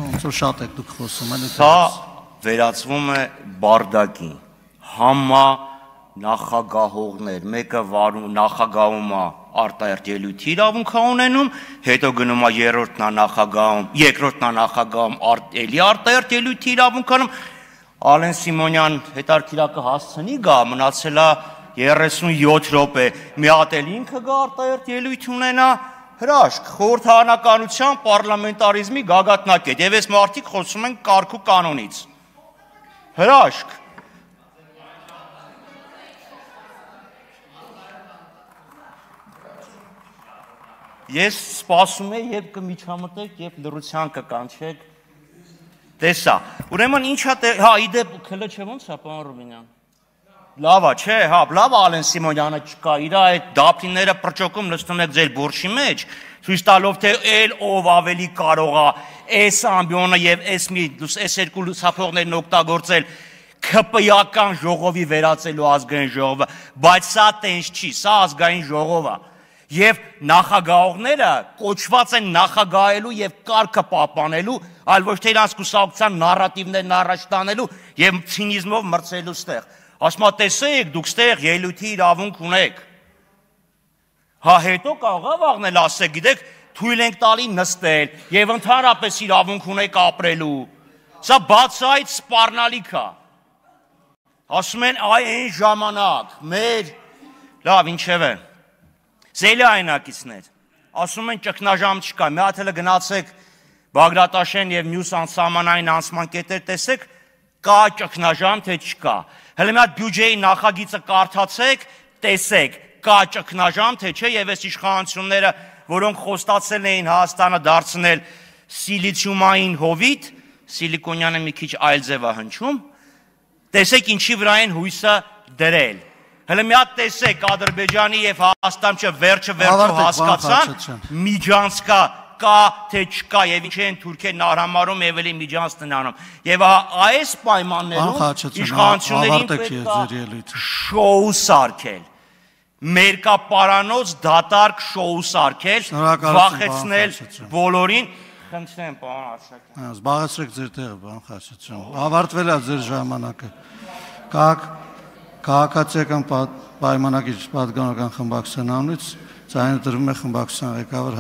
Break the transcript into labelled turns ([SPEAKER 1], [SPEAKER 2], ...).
[SPEAKER 1] ոնց որ շատ եք դուք խոսում, էլի։
[SPEAKER 2] Սա վերածվում է բարդակի։ Համա նախագահողներ, մեկը նախագահում է արտահերթ ելույթի իրավունք ունենում, հետո գնում է երրորդն է նախագահում, երկրորդն է նախագահում էլի արտահերթ ելույթի իրավունք անում։ Ալեն Սիմոնյան հետարքիրակը հասցնի գա, մնացել է 37 րոպե, մի հատ էլ ինքը գա արտահերթ ելույթ ունենա, հրաշք, խորհրդարանականության, պարլամենտարիզմի գագաթնակետ, եւ այս մարդիկ խոսում են կարգ ու կանոնից։ Հրաշք։ Ես սպասում եմ, երբ կմիջամտեք, երբ լռության կկանչեք։ Տեսա։ Ուրեմն ինչա հա իդեպ քլը չէ ոնց է, պարոն Ռուբինյան։ Լավ է, չէ, հա, լավ է Ալեն Սիմոնյանը չկա, իր այդ դափնիները պրճոկում նստում եք ձեր բուրշի մեջ, ցույց տալով թե էլ ով ավելի կարող է այս ամբիոնը եւ այս երկու լուսափողներն օգտագործել ՔՊ-ական ժողովի վերածելու ազգային ժողովը, բայց սա տենց չի, սա ազգային ժողով է։ Եվ նախագահողները կոչված են նախագահելու եւ կարգը պահպանելու, այլ ոչ թե իրանց կուսակցության նարատիվներն առաջ տանելու եւ ցինիզմով մրցելու ստեղ։ Ասում եմ, տեսեք, դուք ստեղ ելույթի իրավունք ունեք։ Հա հետո կարող է վաղնել ասեք, գիտեք, թույլ ենք տալի նստել եւ ընդհանրապես իրավունք ունեք ապրելու։ Սա բացայտ սպառնալիք է։ Ասում են, այն ժամանակ մեր լավ, ինչևէ Զելյայնակիցներ, ասում են ճգնաժամ չկա, մի հատ էլ գնացեք Բագրատաշեն եւ մյուս անսահմանային անցման կետեր տեսեք, կա ճգնաժամ թե չկա։ Հələ մի հատ բյուջեի նախագիծը կարդացեք, տեսեք, կա ճգնաժամ թե չէ եւ այս իշխանությունները, որոնք խոստացել էին Հայաստանը դարձնել սիլիցիումային հովիտ, սիլիկոնյանը մի քիչ այլ ձև է հնչում, տեսեք ինչի վրա են հույսը դրել։ Հələ մի հատ տեսեք Ադրբեջանի եւ Հայաստանը վերջը հասկացան, միջանցք կա թե չկա եւ ինչ են թուրքերն արհամարում եւ էլի միջանցքն անում։ Եվ այս պայմաններում իշխանություններին պետք է շոու սարքել։ Մերկապարանոց դատարկ շոու սարքել, վախեցնել բոլորին։ Խնդրեմ, պարոն Արշակյան։
[SPEAKER 1] Զբաղեցրեք ձեր տեղը, պարոն Խաչատրյան։ Ավարտվել է ձեր ժամանակը։ Քաղաքացիական պայմանագիր պատգամական խմբակցության անունից ձայնը տրվում է խմբակցության ղեկավար